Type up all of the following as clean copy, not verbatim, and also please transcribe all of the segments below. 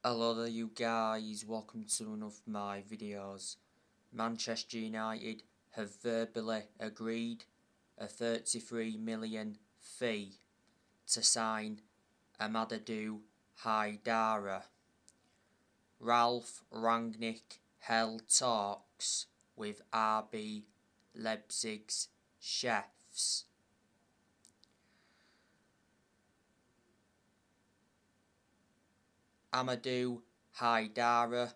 Hello there you guys, welcome to one of my videos. Manchester United have verbally agreed a 33 million fee to sign Amadou Haidara. Ralf Rangnick held talks with RB Leipzig's chefs. Amadou Haidara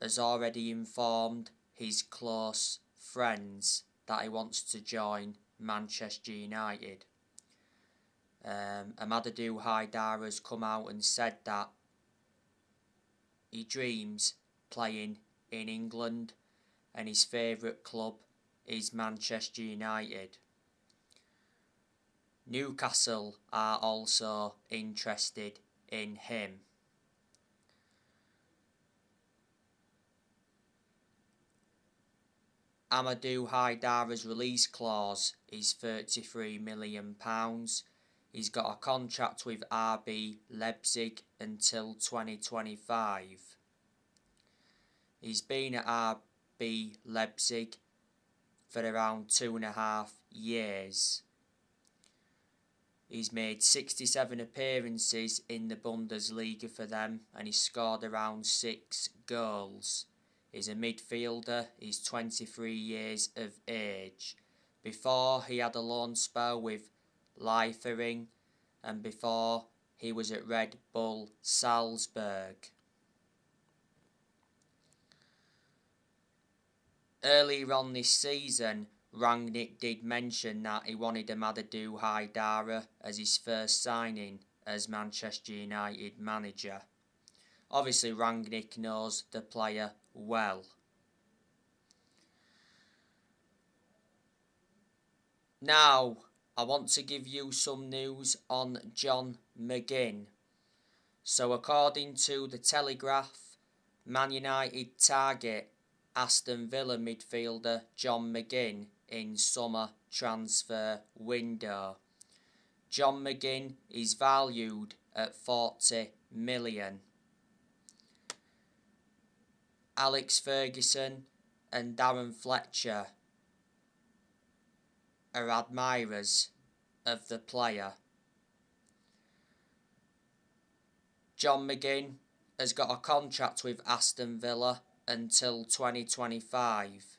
has already informed his close friends that he wants to join Manchester United. Amadou Haidara has come out and said that he dreams playing in England and his favourite club is Manchester United. Newcastle are also interested in him. Amadou Haidara's release clause is £33 million. He's got a contract with RB Leipzig until 2025. He's been at RB Leipzig for around 2.5 years. He's made 67 appearances in the Bundesliga for them and he's scored around 6 goals. He's a midfielder, he's 23 years of age. Before he had a loan spell with Liefering and before he was at Red Bull Salzburg. Earlier on this season, Rangnick did mention that he wanted Amadou Haidara as his first signing as Manchester United manager. Obviously, Rangnick knows the player well. Now, I want to give you some news on Juan Mcginn. So, according to the Telegraph, Man United target Aston Villa midfielder Juan Mcginn in summer transfer window. Juan Mcginn is valued at 40 million. Alex Ferguson and Darren Fletcher are admirers of the player. Juan Mcginn has got a contract with Aston Villa until 2025.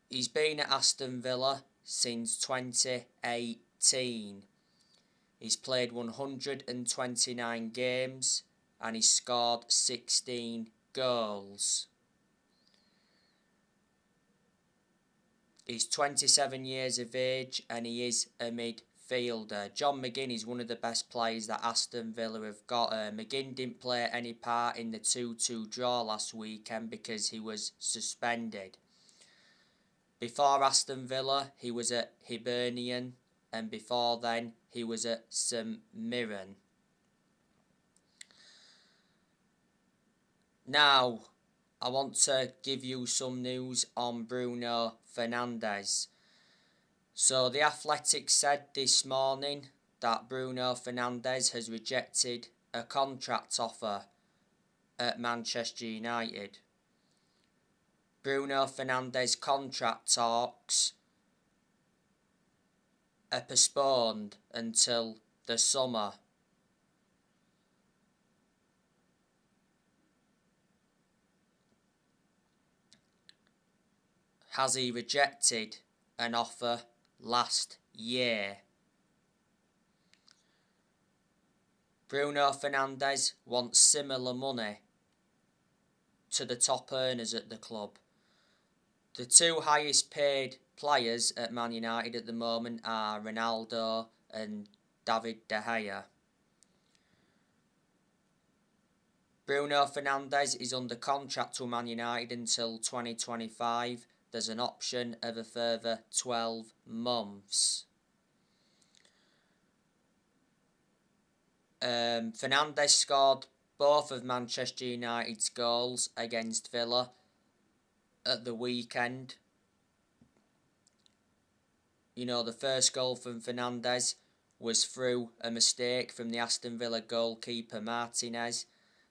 He's been at Aston Villa since 2018. He's played 129 games and he's scored 16 goals. He's 27 years of age and he is a midfielder. Juan Mcginn is one of the best players that Aston Villa have got. Mcginn didn't play any part in the 2-2 draw last weekend because he was suspended. Before Aston Villa, he was at Hibernian and before then, he was at St Mirren. Now, I want to give you some news on Bruno Fernandez. So, The Athletic said this morning that Bruno Fernandez has rejected a contract offer at Manchester United. Bruno Fernandez contract talks are postponed until the summer. Has he rejected an offer last year? Bruno Fernandez wants similar money to the top earners at the club. The two highest paid players at Man United at the moment are Ronaldo and David De Gea. Bruno Fernandez is under contract to Man United until 2025. There's an option of a further 12 months. Fernandez scored both of Manchester United's goals against Villa at the weekend. You know, the first goal from Fernandez was through a mistake from the Aston Villa goalkeeper Martinez,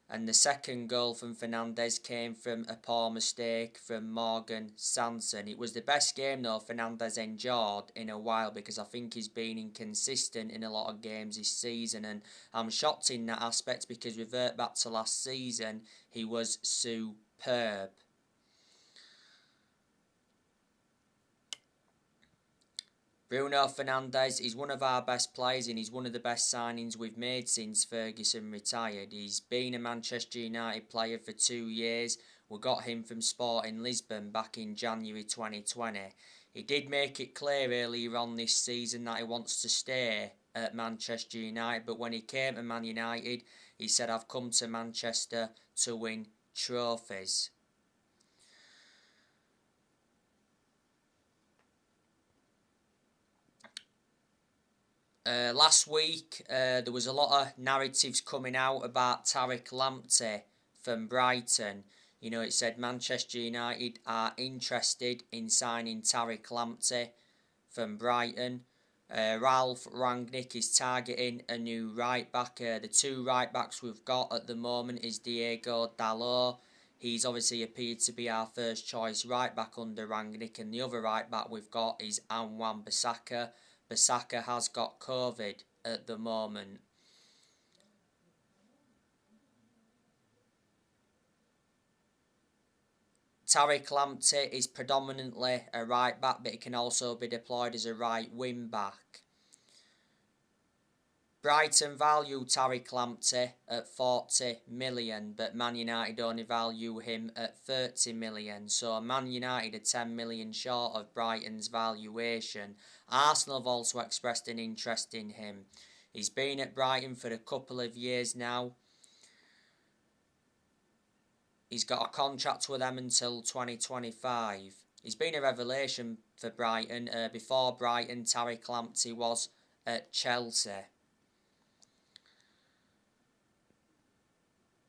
and the second goal from Fernandez came from a poor mistake from Morgan Sanson. It was the best game though Fernandez enjoyed in a while, because I think he's been inconsistent in a lot of games this season, and I'm shocked in that aspect because revert back to last season, he was superb. Bruno Fernandez is one of our best players, and he's one of the best signings we've made since Ferguson retired. He's been a Manchester United player for 2 years. We got him from Sporting Lisbon back in January 2020. He did make it clear earlier on this season that he wants to stay at Manchester United, but when he came to Man United, he said, "I've come to Manchester to win trophies." Last week, there was a lot of narratives coming out about Tariq Lamptey from Brighton. You know, it said Manchester United are interested in signing Tariq Lamptey from Brighton. Ralph Rangnick is targeting a new right back. The 2 right backs we've got at the moment is Diego Dalot. He's obviously appeared to be our first choice right back under Rangnick, and the other right back we've got is Wan-Bissaka. Bissaka has got COVID at the moment. Tariq Lamptey is predominantly a right back, but he can also be deployed as a right wing back. Brighton value Tariq Lamptey at 40 million, but Man United only value him at 30 million. So Man United are 10 million short of Brighton's valuation. Arsenal have also expressed an interest in him. He's been at Brighton for a couple of years now. He's got a contract with them until 2025. He's been a revelation for Brighton. Before Brighton, Tariq Lamptey was at Chelsea.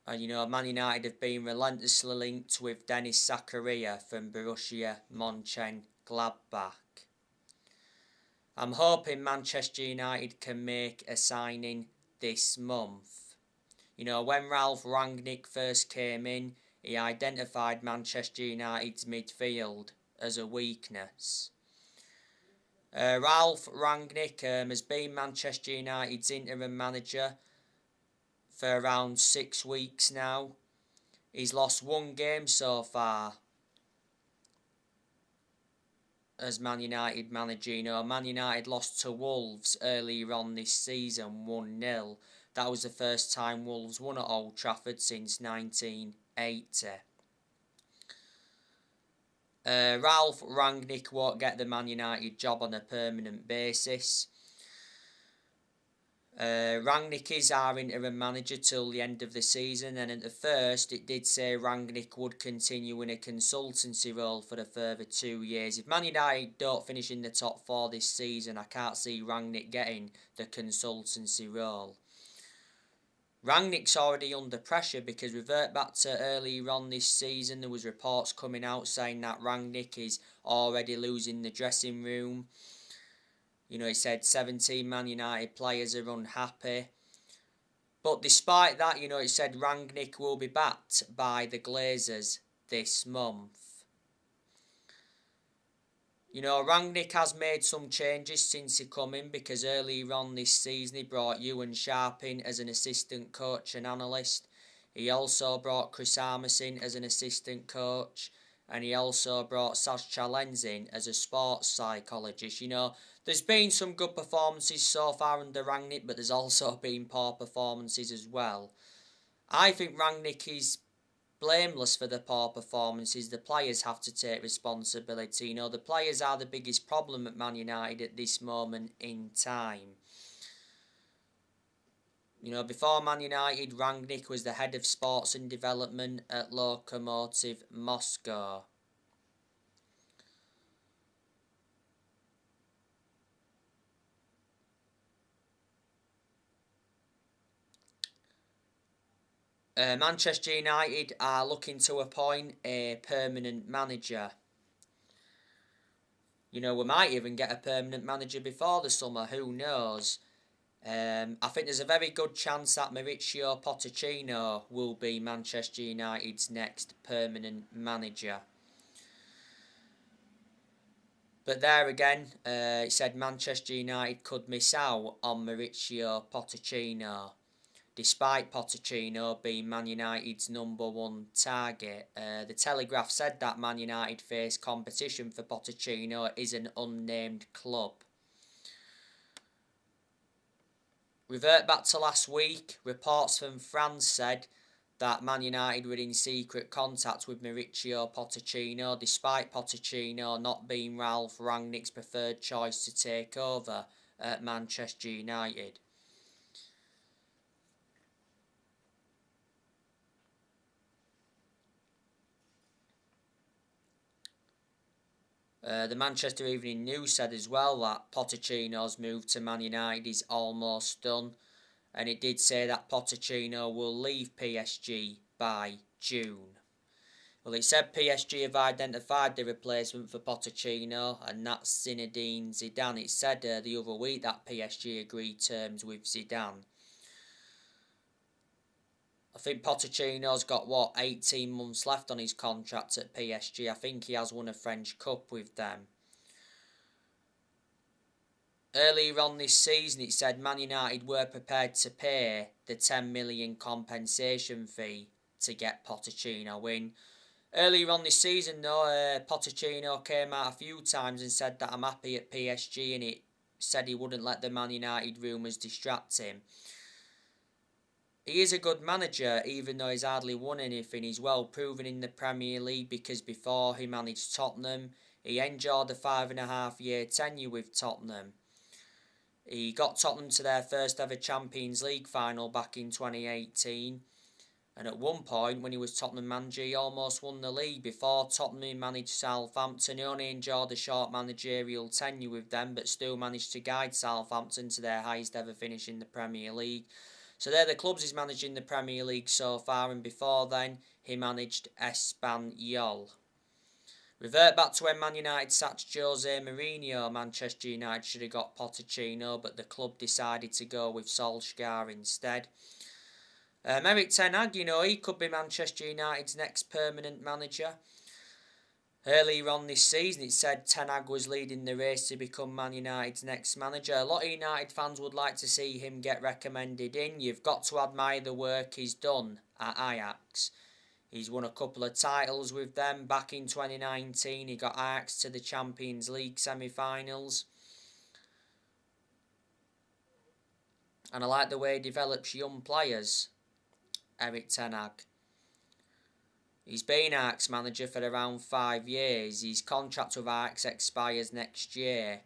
And you know, Man United have been relentlessly linked with Denis Zakaria from Borussia Mönchengladbach. I'm hoping Manchester United can make a signing this month. You know, when Ralph Rangnick first came in, he identified Manchester United's midfield as a weakness. Ralph Rangnick has been Manchester United's interim manager for around 6 weeks now. He's lost 1 game so far as Man United manager. You know, Man United lost to Wolves earlier on this season, 1-0. That was the first time Wolves won at Old Trafford since 1980. Ralph Rangnick won't get the Man United job on a permanent basis. Rangnick is our interim manager till the end of the season, and at the first it did say Rangnick would continue in a consultancy role for a further 2 years. If Man United don't finish in the top 4 this season, I can't see Rangnick getting the consultancy role. Rangnick's already under pressure because revert back to earlier on this season, there was reports coming out saying that Rangnick is already losing the dressing room. You know, he said 17 Man United players are unhappy. But despite that, you know, he said Rangnick will be backed by the Glazers this month. You know, Rangnick has made some changes since he come in, because earlier on this season he brought Ewan Sharp in as an assistant coach and analyst. He also brought Chris Armas in as an assistant coach. And he also brought Saz Chalens in as a sports psychologist. You know, there's been some good performances so far under Rangnick, but there's also been poor performances as well. I think Rangnick is blameless for the poor performances. The players have to take responsibility. You know, the players are the biggest problem at Man United at this moment in time. You know, before Man United, Rangnick was the head of sports and development at Lokomotiv Moscow. Manchester United are looking to appoint a permanent manager. You know, we might even get a permanent manager before the summer, who knows? I think there's a very good chance that Mauricio Pochettino will be Manchester United's next permanent manager. But there again, it said Manchester United could miss out on Mauricio Pochettino, despite Pochettino being Man United's #1 target. The Telegraph said that Man United face competition for Pochettino is an unnamed club. Revert back to last week, reports from France said that Man United were in secret contact with Mauricio Pochettino, despite Pochettino not being Ralph Rangnick's preferred choice to take over at Manchester United. The Manchester Evening News said as well that Pochettino's move to Man United is almost done, and it did say that Pochettino will leave PSG by June. Well, it said PSG have identified the replacement for Pochettino, and that's Zinedine Zidane. It said the other week that PSG agreed terms with Zidane. I think Pochettino's got, 18 months left on his contract at PSG. I think he has won a French Cup with them. Earlier on this season, it said Man United were prepared to pay the 10 million compensation fee to get Pochettino in. Earlier on this season, though, Pochettino came out a few times and said that I'm happy at PSG, and it said he wouldn't let the Man United rumours distract him. He is a good manager, even though he's hardly won anything. He's well proven in the Premier League because before he managed Tottenham, he enjoyed a 5.5-year tenure with Tottenham. He got Tottenham to their first ever Champions League final back in 2018. And at one point, when he was Tottenham manager, he almost won the league. Before Tottenham, he managed Southampton. He only enjoyed a short managerial tenure with them, but still managed to guide Southampton to their highest ever finish in the Premier League. So they're the clubs he's managed in the Premier League so far, and before then, he managed Espanyol. Revert back to when Man United sacked Jose Mourinho. Manchester United should have got Pochettino, but the club decided to go with Solskjaer instead. Erik ten Hag, he could be Manchester United's next permanent manager. Earlier on this season, it said Ten Hag was leading the race to become Man United's next manager. A lot of United fans would like to see him get recommended in. You've got to admire the work he's done at Ajax. He's won a couple of titles with them. Back in 2019, he got Ajax to the Champions League semi-finals. And I like the way he develops young players, Erik ten Hag. He's been Ajax manager for around 5 years. His contract with Ajax expires next year.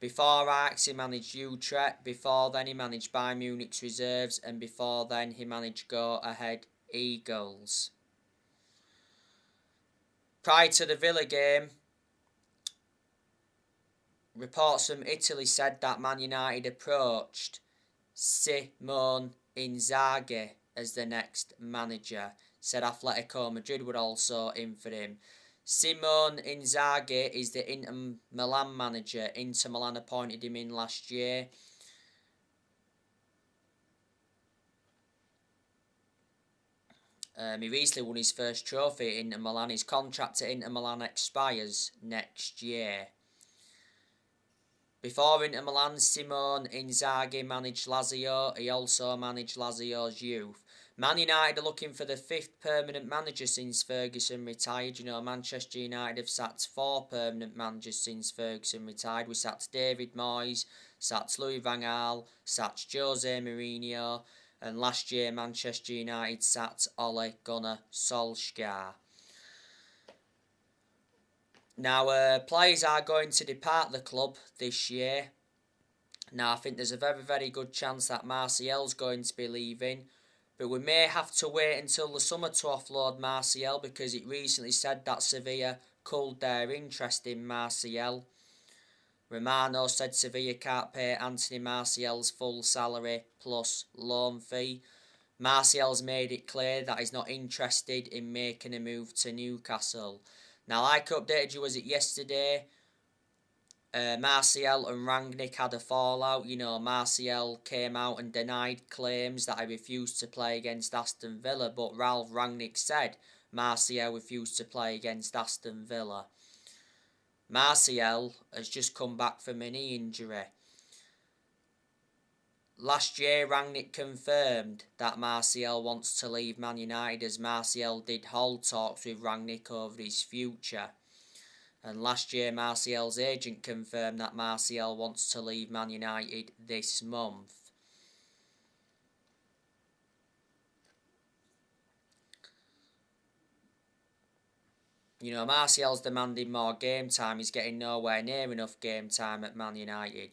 Before Ajax, he managed Utrecht. Before then, he managed Bayern Munich's reserves. And before then, he managed Go Ahead Eagles. Prior to the Villa game, reports from Italy said that Man United approached Simone Inzaghi as the next manager. Said Atletico Madrid were also in for him. Simone Inzaghi is the Inter Milan manager. Inter Milan appointed him in last year. He recently won his first trophy at Inter Milan. His contract at Inter Milan expires next year. Before Inter Milan, Simone Inzaghi managed Lazio. He also managed Lazio's youth. Man United are looking for the 5th permanent manager since Ferguson retired. Manchester United have sacked 4 permanent managers since Ferguson retired. We sacked David Moyes, sacked Louis van Gaal, sacked Jose Mourinho, and last year Manchester United sacked Ole Gunnar Solskjaer. Now, players are going to depart the club this year. Now, I think there's a very, very good chance that Martial's going to be leaving. But we may have to wait until the summer to offload Martial, because it recently said that Sevilla culled their interest in Martial. Romano said Sevilla can't pay Anthony Martial's full salary plus loan fee. Martial's made it clear that he's not interested in making a move to Newcastle. Now, like I updated you, was it yesterday? Martial and Rangnick had a fallout. Martial came out and denied claims that I refused to play against Aston Villa, but Ralph Rangnick said Martial refused to play against Aston Villa. Martial has just come back from a knee injury. Last year, Rangnick confirmed that Martial wants to leave Man United, as Martial did hold talks with Rangnick over his future. And last year, Martial's agent confirmed that Martial wants to leave Man United this month. Martial's demanding more game time. He's getting nowhere near enough game time at Man United.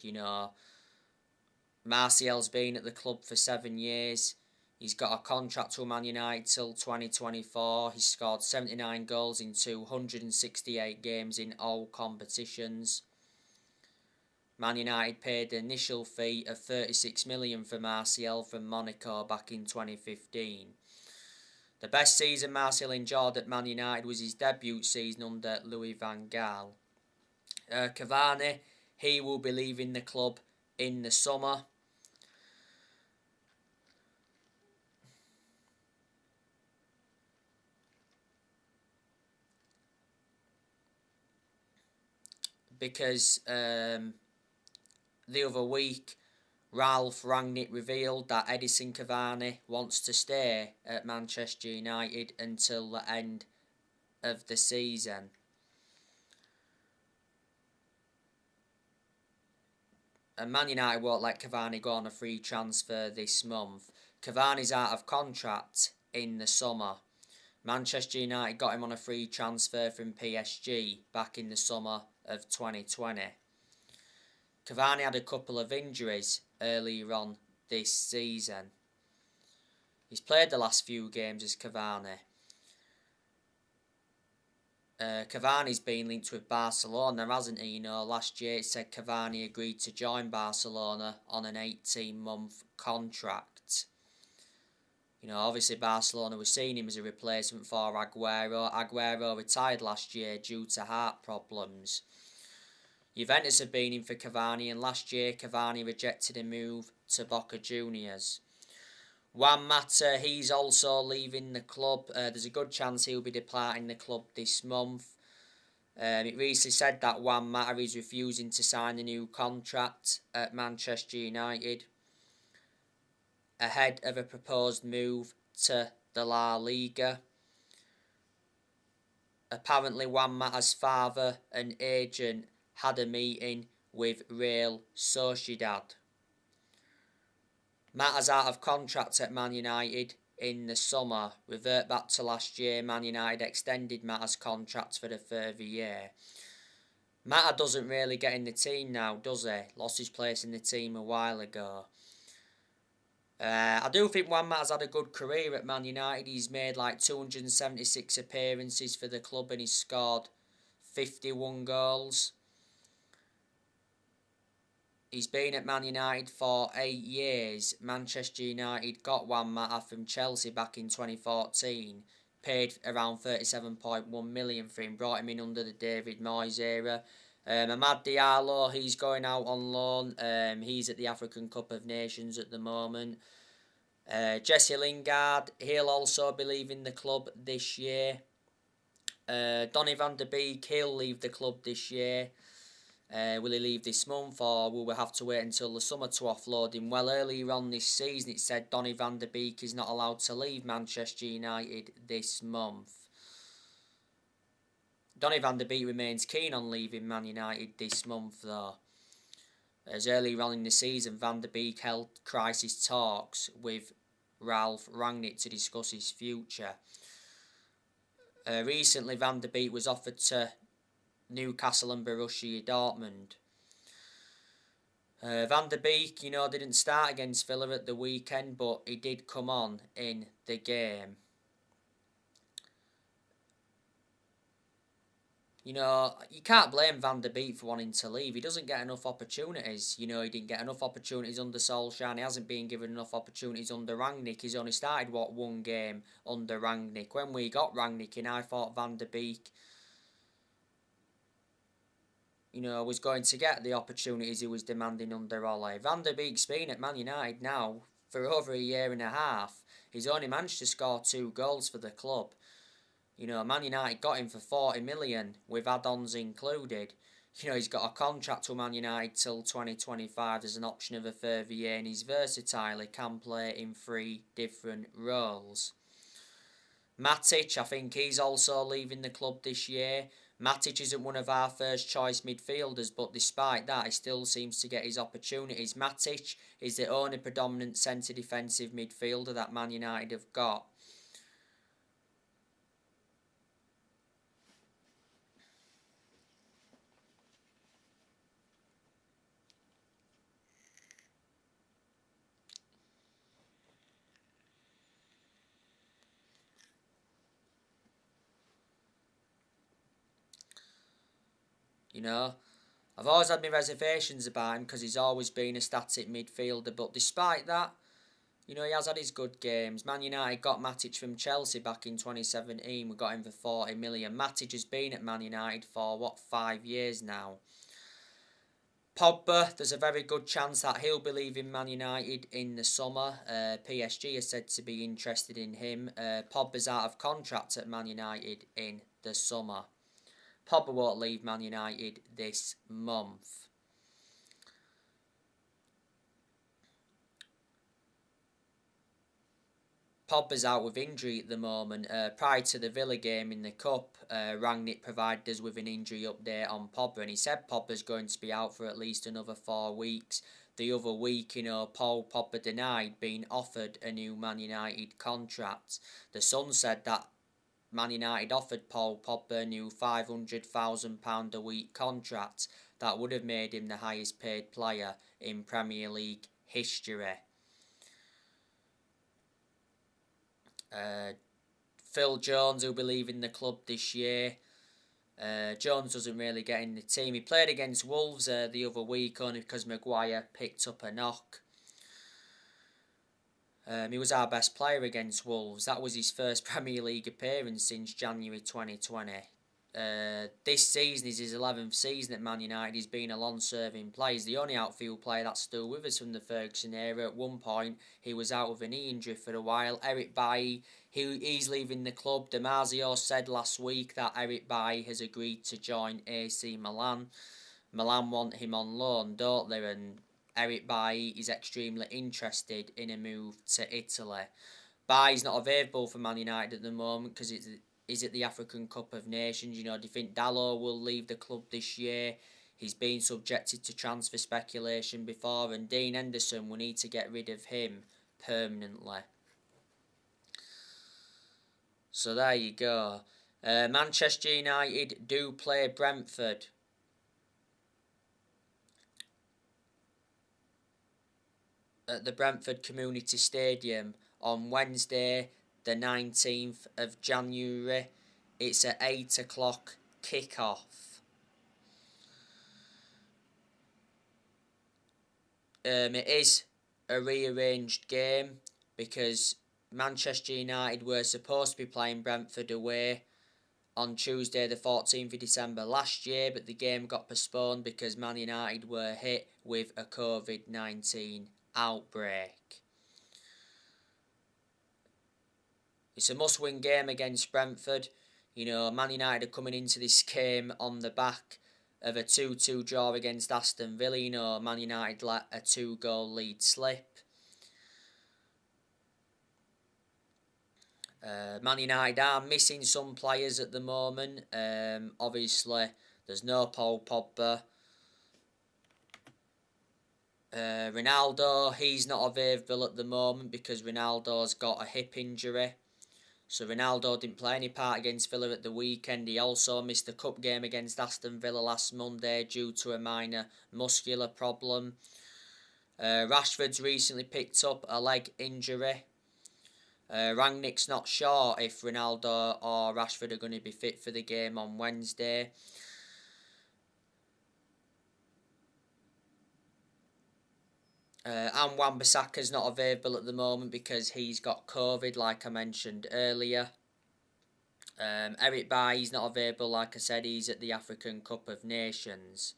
Martial's been at the club for 7 years. He's got a contract with Man United till 2024. He's scored 79 goals in 268 games in all competitions. Man United paid the initial fee of 36 million for Martial from Monaco back in 2015. The best season Martial enjoyed at Man United was his debut season under Louis van Gaal. Cavani, he will be leaving the club in the summer. Because the other week, Ralph Rangnick revealed that Edison Cavani wants to stay at Manchester United until the end of the season. And Man United won't let Cavani go on a free transfer this month. Cavani's out of contract in the summer. Manchester United got him on a free transfer from PSG back in the summer of 2020. Cavani had a couple of injuries earlier on this season. He's played the last few games as Cavani. Cavani's been linked with Barcelona, hasn't he? Last year it said Cavani agreed to join Barcelona on an 18-month contract. Obviously Barcelona was seeing him as a replacement for Aguero. Aguero retired last year due to heart problems. Juventus have been in for Cavani, and last year Cavani rejected a move to Boca Juniors. Juan Mata, he's also leaving the club. There's a good chance he'll be departing the club this month. It recently said that Juan Mata is refusing to sign a new contract at Manchester United ahead of a proposed move to the La Liga. Apparently Juan Mata's father and agent had a meeting with Real Sociedad. Mata's out of contract at Man United in the summer. Revert back to last year, Man United extended Mata's contract for the further year. Mata doesn't really get in the team now, does he? Lost his place in the team a while ago. I do think Juan Mata's had a good career at Man United. He's made like 276 appearances for the club and he's scored 51 goals. He's been at Man United for 8 years. Manchester United got Juan Mata from Chelsea back in 2014. Paid around 37.1 million for him. Brought him in under the David Moyes era. Amad Diallo, he's going out on loan. He's at the African Cup of Nations at the moment. Jesse Lingard, he'll also be leaving the club this year. Donny van der Beek, he'll leave the club this year. Will he leave this month, or will we have to wait until the summer to offload him? Well, earlier on this season it said Donny van der Beek is not allowed to leave Manchester United this month. Donny van der Beek remains keen on leaving Man United this month though. As earlier on in the season, Van der Beek held crisis talks with Ralph Rangnick to discuss his future. Recently, Van der Beek was offered to Newcastle and Borussia Dortmund. Van der Beek, didn't start against Villa at the weekend, but he did come on in the game. You can't blame Van der Beek for wanting to leave. He doesn't get enough opportunities. He didn't get enough opportunities under Solskjaer. He hasn't been given enough opportunities under Rangnick. He's only started, one game under Rangnick. When we got Rangnick in, I thought Van der Beek, was going to get the opportunities he was demanding under Ole. Van der Beek's been at Man United now for over a year and a half. He's only managed to score 2 goals for the club. Man United got him for 40 million with add-ons included. He's got a contract with Man United till 2025. There's an option of a further year, and he's versatile. He can play in 3 different roles. Matic, I think he's also leaving the club this year. Matic isn't one of our first choice midfielders, but despite that, he still seems to get his opportunities. Matic is the only predominant centre defensive midfielder that Man United have got. I've always had my reservations about him because he's always been a static midfielder, but despite that, he has had his good games. Man United got Matic from Chelsea back in 2017. We got him for 40 million. Matic has been at Man United for, 5 years now. Pogba, there's a very good chance that he'll be leaving Man United in the summer. PSG are said to be interested in him. Pogba's out of contract at Man United in the summer. Pogba won't leave Man United this month. Pogba's out with injury at the moment. Prior to the Villa game in the Cup, Rangnick provided us with an injury update on Pogba, and he said Pogba's going to be out for at least another 4 weeks. The other week, Paul Pogba denied being offered a new Man United contract. The Sun said that Man United offered Paul Pogba a new £500,000 a week contract that would have made him the highest paid player in Premier League history. Phil Jones will be leaving the club this year. Jones doesn't really get in the team. He played against Wolves the other week only because Maguire picked up a knock. He was our best player against Wolves. That was his first Premier League appearance since January 2020. This season is his 11th season at Man United. He's been a long-serving player. He's the only outfield player that's still with us from the Ferguson era. At one point, he was out with a knee injury for a while. Eric Bailly, he's leaving the club. Damasio said last week that Eric Bailly has agreed to join AC Milan. Milan want him on loan, don't they? And Eric Bailly is extremely interested in a move to Italy. Bailly's not available for Man United at the moment because he's at the African Cup of Nations. Do you think Dalot will leave the club this year? He's been subjected to transfer speculation before, and Dean Henderson, we need to get rid of him permanently. So there you go. Manchester United do play Brentford. At the Brentford Community Stadium on Wednesday, the 19th of January. It's at 8 o'clock kick-off. It is a rearranged game because Manchester United were supposed to be playing Brentford away on Tuesday the 14th of December last year, but the game got postponed because Man United were hit with a COVID-19 outbreak. It's a must-win game against Brentford. Man United are coming into this game on the back of a 2-2 draw against Aston Villa. Man United let a 2-goal lead slip. Man United are missing some players at the moment. Obviously, there's no Paul Pogba. Ronaldo, he's not available at the moment because Ronaldo's got a hip injury. So Ronaldo didn't play any part against Villa at the weekend. He also missed the cup game against Aston Villa last Monday due to a minor muscular problem. Rashford's recently picked up a leg injury. Rangnick's not sure if Ronaldo or Rashford are going to be fit for the game on Wednesday. And Wan-Bissaka's not available at the moment because he's got COVID, like I mentioned earlier. Eric Bailly's not available, like I said, he's at the African Cup of Nations.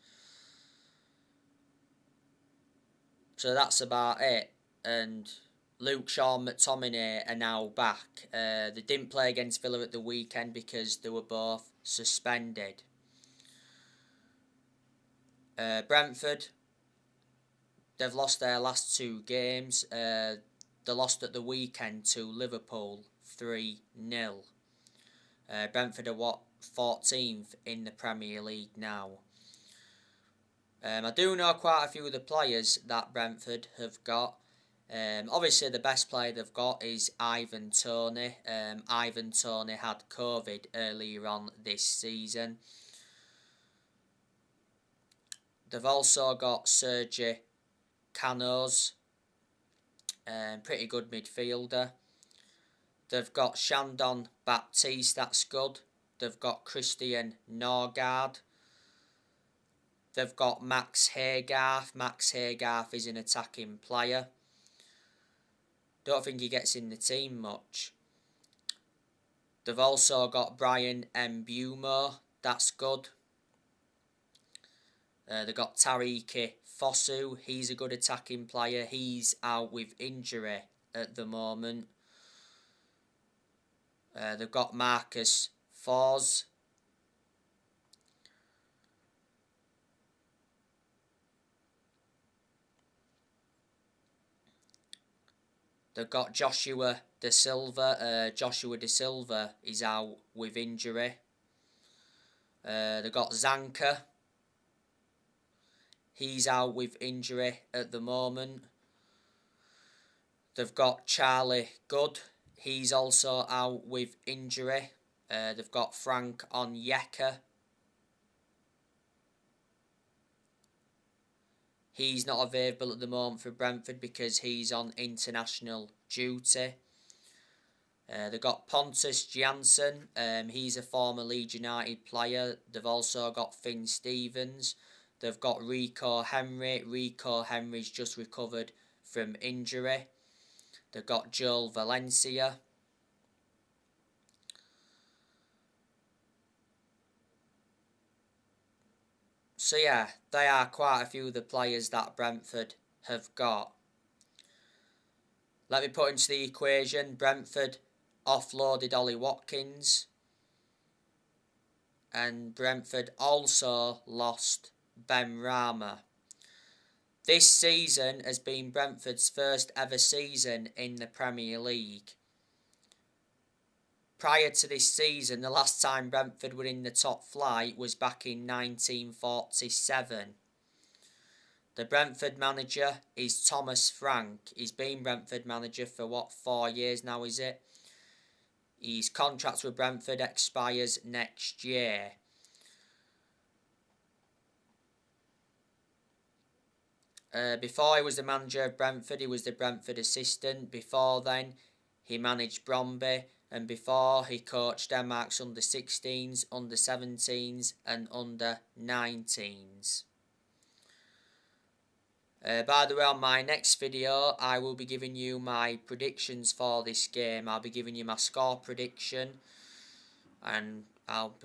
So that's about it. And Luke Shaw and McTominay are now back. They didn't play against Villa at the weekend because they were both suspended. Brentford, they've lost their last 2 games. They lost at the weekend to Liverpool 3-0. Brentford are 14th in the Premier League now. I do know quite a few of the players that Brentford have got. Obviously, the best player they've got is Ivan Toney. Ivan Toney had COVID earlier on this season. They've also got Sergi Canos, pretty good midfielder. They've got Shandon Baptiste, that's good. They've got Christian Norgard. They've got Max Haygarth. Max Haygarth is an attacking player. Don't think he gets in the team much. They've also got Brian Mbumo. That's good. They've got Tariq Fosu. He's a good attacking player. He's out with injury at the moment. They've got Marcus Foz. They've got Joshua De Silva. Joshua De Silva is out with injury. They've got Zanka. He's out with injury at the moment. They've got Charlie Good. He's also out with injury. They've got Frank Onyeka. He's not available at the moment for Brentford because he's on international duty. They've got Pontus Jansson. He's a former Leeds United player. They've also got Finn Stevens. They've got Rico Henry. Rico Henry's just recovered from injury. They've got Joel Valencia. So yeah, they are quite a few of the players that Brentford have got. Let me put into the equation. Brentford offloaded Ollie Watkins. And Brentford also lost Ben Rama. This season has been Brentford's first ever season in the Premier League. Prior to this season, the last time Brentford were in the top flight was back in 1947. The Brentford manager is Thomas Frank. He's been Brentford manager for 4 years now, is it? His contract with Brentford expires next year. Before he was the manager of Brentford, he was the Brentford assistant. Before then, he managed Bromby. And before, he coached Denmark's under-16s, under-17s and under-19s. By the way, on my next video, I will be giving you my predictions for this game. I'll be giving you my score prediction. And I'll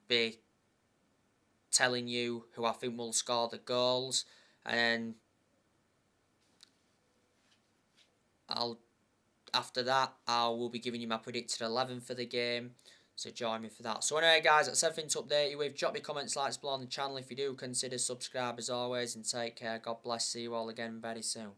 be telling you who I think will score the goals. And after that, I will be giving you my predicted 11 for the game. So join me for that. So anyway, guys, that's everything to update you with. Drop your comments, likes below on the channel if you do. Consider subscribe as always. And take care. God bless. See you all again very soon.